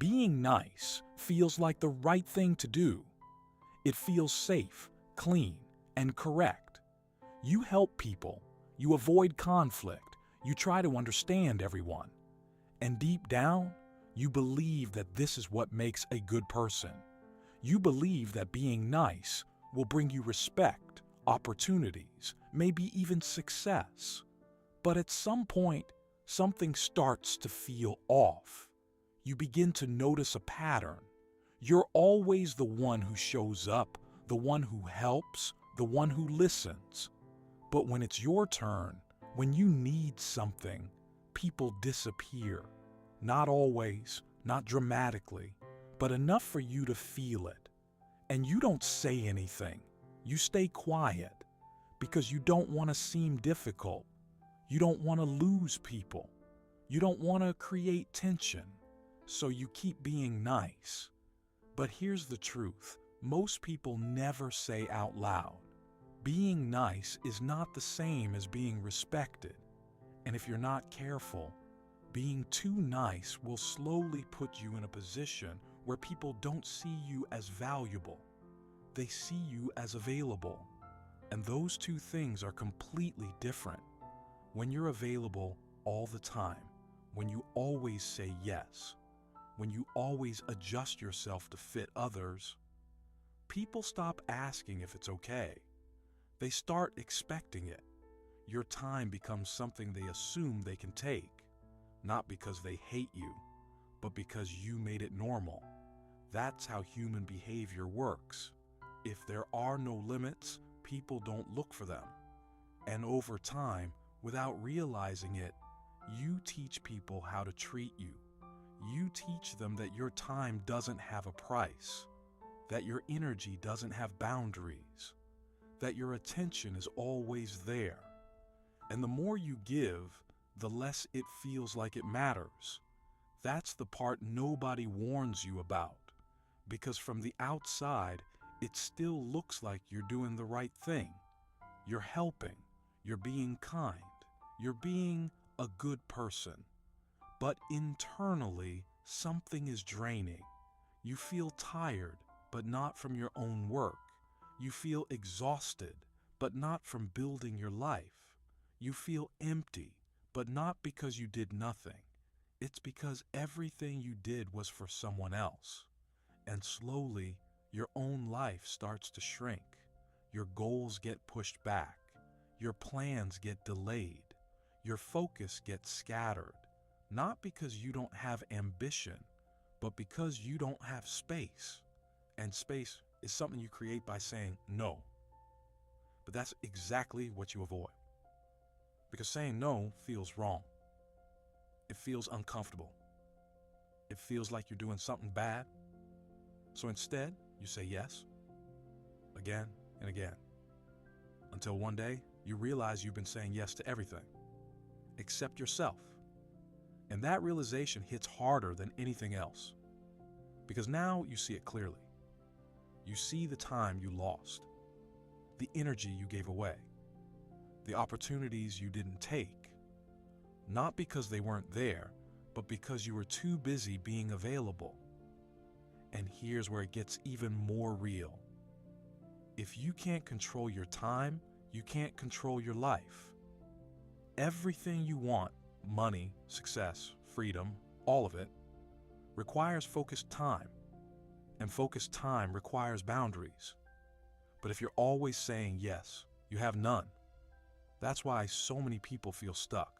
Being nice feels like the right thing to do. It feels safe, clean, and correct. You help people, you avoid conflict, you try to understand everyone. And deep down, you believe that this is what makes a good person. You believe that being nice will bring you respect, opportunities, maybe even success. But at some point, something starts to feel off. You begin to notice a pattern. You're always the one who shows up, the one who helps, the one who listens. But when it's your turn, when you need something, people disappear. Not always, not dramatically, but enough for you to feel it. And you don't say anything. You stay quiet because you don't want to seem difficult. You don't want to lose people. You don't want to create tension. So you keep being nice. But here's the truth. Most people never say out loud. Being nice is not the same as being respected. And if you're not careful, being too nice will slowly put you in a position where people don't see you as valuable. They see you as available. And those two things are completely different. When you're available all the time, when you always say yes, when you always adjust yourself to fit others, people stop asking if it's okay. They start expecting it. Your time becomes something they assume they can take, not because they hate you, but because you made it normal. That's how human behavior works. If there are no limits, people don't look for them. And over time, without realizing it, you teach people how to treat you. You teach them that your time doesn't have a price, that your energy doesn't have boundaries, that your attention is always there. And the more you give, the less it feels like it matters. That's the part nobody warns you about, because from the outside, it still looks like you're doing the right thing. You're helping, you're being kind, you're being a good person. But internally, something is draining. You feel tired, but not from your own work. You feel exhausted, but not from building your life. You feel empty, but not because you did nothing. It's because everything you did was for someone else. And slowly, your own life starts to shrink. Your goals get pushed back. Your plans get delayed. Your focus gets scattered. Not because you don't have ambition, but because you don't have space. And space is something you create by saying no. But that's exactly what you avoid. Because saying no feels wrong. It feels uncomfortable. It feels like you're doing something bad. So instead, you say yes, again and again, until one day you realize you've been saying yes to everything, except yourself. And that realization hits harder than anything else, because now you see it clearly. You see the time you lost, the energy you gave away, the opportunities you didn't take, not because they weren't there, but because you were too busy being available. And here's where it gets even more real. If you can't control your time, you can't control your life. Everything you want, money, success, freedom, all of it, requires focused time. And focused time requires boundaries. But if you're always saying yes, you have none. That's why so many people feel stuck.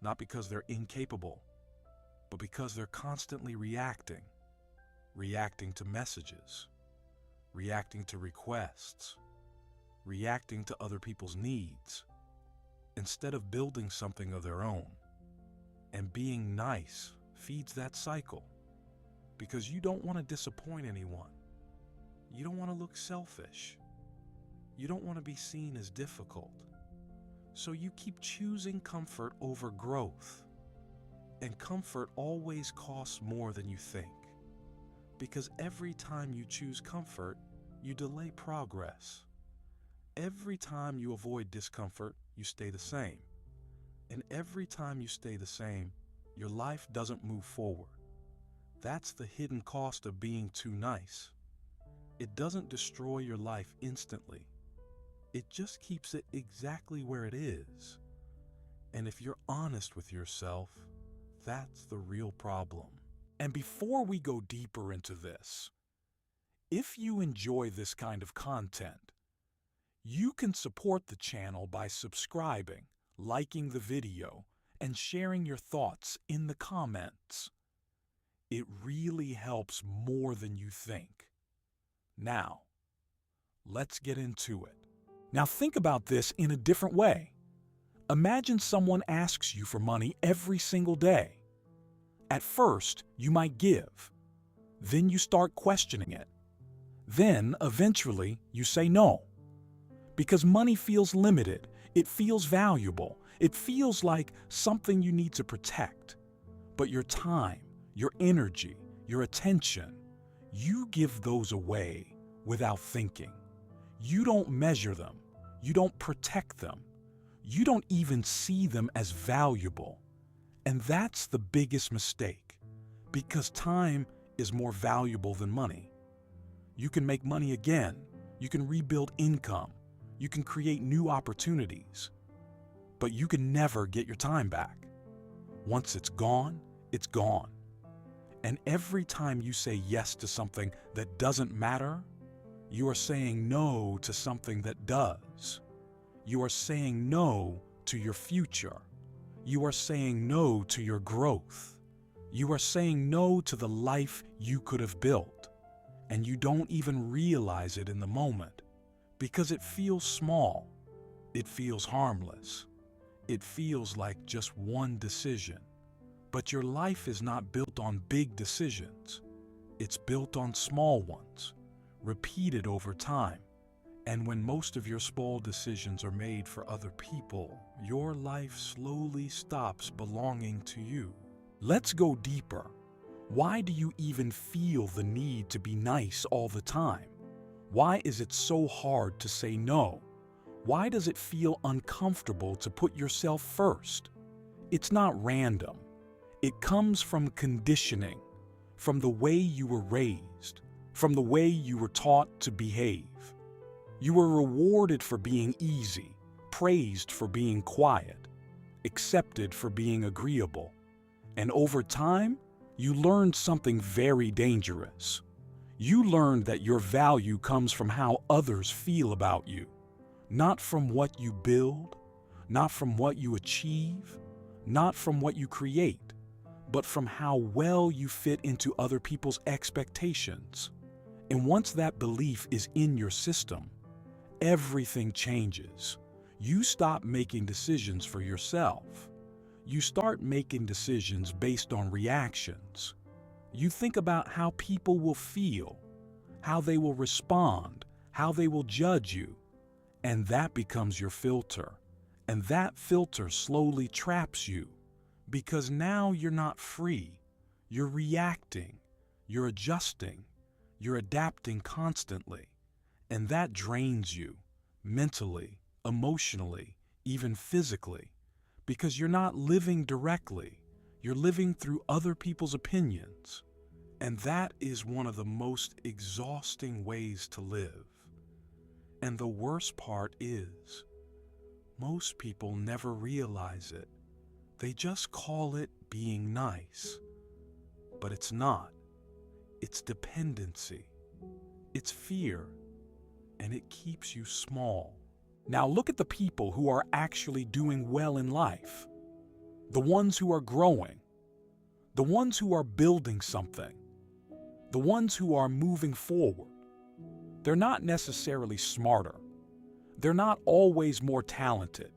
Not because they're incapable, but because they're constantly reacting to messages, reacting to requests, reacting to other people's needs, instead of building something of their own. And being nice feeds that cycle, because you don't want to disappoint anyone. You don't want to look selfish. You don't want to be seen as difficult. So you keep choosing comfort over growth. And comfort always costs more than you think. Because every time you choose comfort, you delay progress. Every time you avoid discomfort, you stay the same. And every time you stay the same, your life doesn't move forward. That's the hidden cost of being too nice. It doesn't destroy your life instantly. It just keeps it exactly where it is. And if you're honest with yourself, that's the real problem. And before we go deeper into this, if you enjoy this kind of content, you can support the channel by subscribing, liking the video, and sharing your thoughts in the comments. It really helps more than you think. Now, let's get into it. Now think about this in a different way. Imagine someone asks you for money every single day. At first, you might give. Then you start questioning it. Then, eventually, you say no. Because money feels limited, it feels valuable, it feels like something you need to protect. But your time, your energy, your attention, you give those away without thinking. You don't measure them. You don't protect them. You don't even see them as valuable. And that's the biggest mistake, because time is more valuable than money. You can make money again. You can rebuild income. You can create new opportunities. But you can never get your time back. Once it's gone, it's gone. And every time you say yes to something that doesn't matter, you are saying no to something that does. You are saying no to your future. You are saying no to your growth. You are saying no to the life you could have built. And you don't even realize it in the moment, because it feels small. It feels harmless. It feels like just one decision. But your life is not built on big decisions. It's built on small ones, repeated over time. And when most of your small decisions are made for other people, your life slowly stops belonging to you. Let's go deeper. Why do you even feel the need to be nice all the time? Why is it so hard to say no? Why does it feel uncomfortable to put yourself first? It's not random. It comes from conditioning, from the way you were raised, from the way you were taught to behave. You were rewarded for being easy, praised for being quiet, accepted for being agreeable. And over time, you learned something very dangerous. You learned that your value comes from how others feel about you, not from what you build, not from what you achieve, not from what you create, but from how well you fit into other people's expectations. And once that belief is in your system, everything changes. You stop making decisions for yourself. You start making decisions based on reactions. You think about how people will feel, how they will respond, how they will judge you. And that becomes your filter. And that filter slowly traps you, because now you're not free. You're reacting. You're adjusting. You're adapting constantly. And that drains you, mentally, emotionally, even physically, because you're not living directly. You're living through other people's opinions. And that is one of the most exhausting ways to live. And the worst part is, most people never realize it. They just call it being nice. But it's not. It's dependency. It's fear. And it keeps you small. Now look at the people who are actually doing well in life. The ones who are growing. The ones who are building something. The ones who are moving forward. They're not necessarily smarter. They're not always more talented.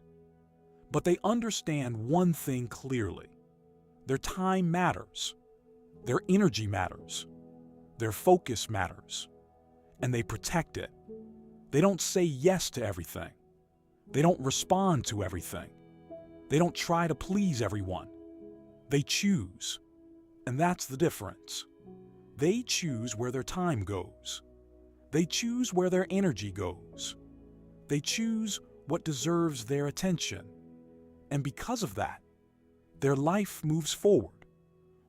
But they understand one thing clearly. Their time matters. Their energy matters. Their focus matters. And they protect it. They don't say yes to everything. They don't respond to everything. They don't try to please everyone. They choose. And that's the difference. They choose where their time goes. They choose where their energy goes. They choose what deserves their attention. And because of that, their life moves forward.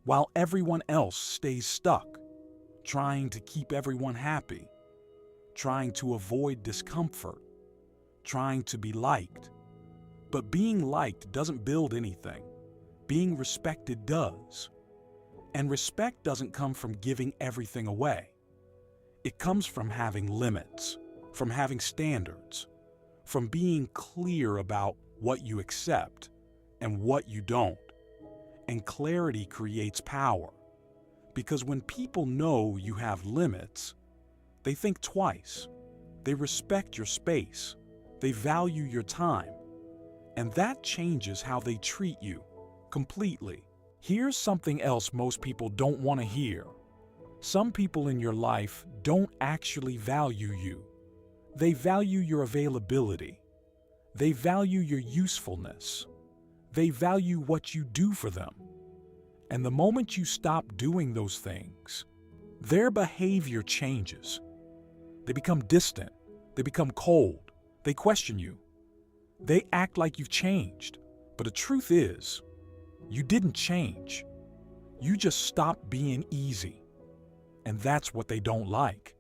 while everyone else stays stuck, trying to keep everyone happy, trying to avoid discomfort, trying to be liked. But being liked doesn't build anything. Being respected does. And respect doesn't come from giving everything away. It comes from having limits, from having standards, from being clear about what you accept and what you don't. And clarity creates power. Because when people know you have limits, they think twice. They respect your space. They value your time. And that changes how they treat you completely. Here's something else most people don't want to hear. Some people in your life don't actually value you. They value your availability. They value your usefulness. They value what you do for them. And the moment you stop doing those things, their behavior changes. They become distant. They become cold. They question you. They act like you've changed. But the truth is, you didn't change. You just stopped being easy. And that's what they don't like.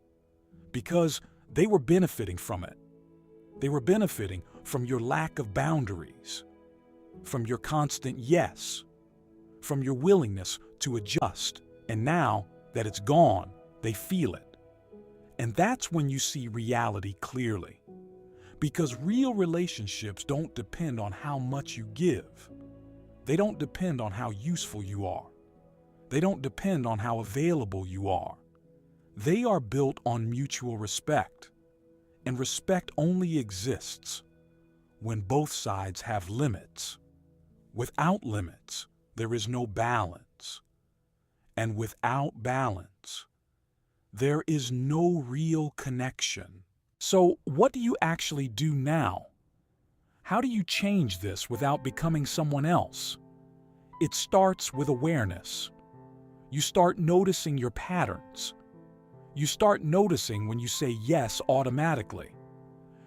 Because they were benefiting from it. They were benefiting from your lack of boundaries, from your constant yes, from your willingness to adjust. And now that it's gone, they feel it. And that's when you see reality clearly. Because real relationships don't depend on how much you give. They don't depend on how useful you are. They don't depend on how available you are. They are built on mutual respect. And respect only exists when both sides have limits. Without limits, there is no balance. And without balance, there is no real connection. So, what do you actually do now? How do you change this without becoming someone else? It starts with awareness. You start noticing your patterns. You start noticing when you say yes automatically.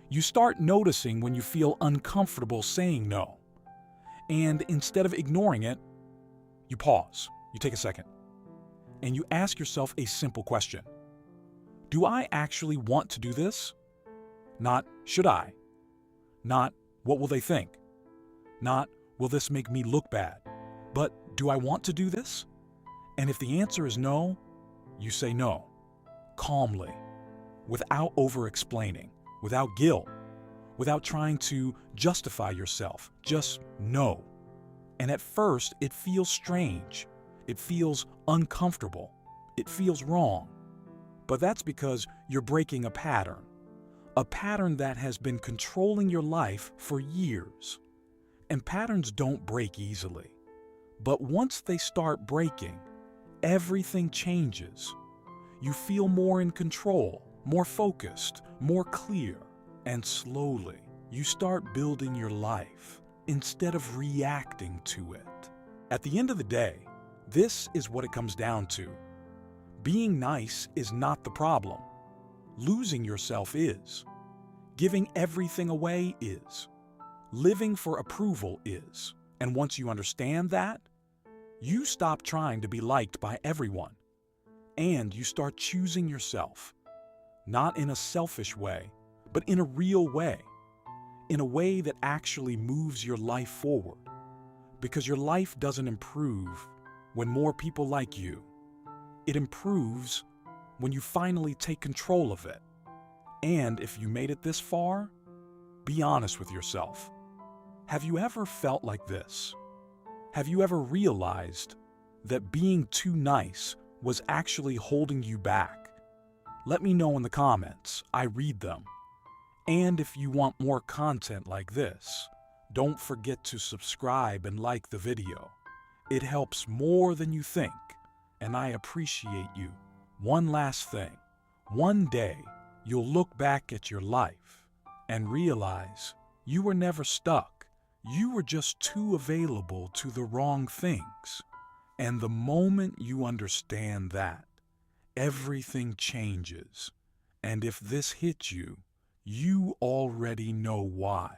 You start noticing when you feel uncomfortable saying no. And instead of ignoring it, you pause, you take a second, and you ask yourself a simple question. Do I actually want to do this? Not, should I? Not, what will they think? Not, will this make me look bad? But, do I want to do this? And if the answer is no, you say no, calmly, without over-explaining, without guilt, without trying to justify yourself. Just no. And at first, it feels strange. It feels uncomfortable. It feels wrong. But that's because you're breaking a pattern that has been controlling your life for years. And patterns don't break easily. But once they start breaking, everything changes. You feel more in control, more focused, more clear, and slowly you start building your life instead of reacting to it. At the end of the day, this is what it comes down to. Being nice is not the problem. Losing yourself is. Giving everything away is. Living for approval is. And once you understand that, you stop trying to be liked by everyone. And you start choosing yourself. Not in a selfish way, but in a real way. In a way that actually moves your life forward. Because your life doesn't improve when more people like you. It improves when you finally take control of it. And if you made it this far, be honest with yourself. Have you ever felt like this? Have you ever realized that being too nice was actually holding you back? Let me know in the comments. I read them. And if you want more content like this, don't forget to subscribe and like the video. It helps more than you think, and I appreciate you. One last thing. One day, you'll look back at your life and realize you were never stuck. You were just too available to the wrong things. And the moment you understand that, everything changes. And if this hits you, you already know why.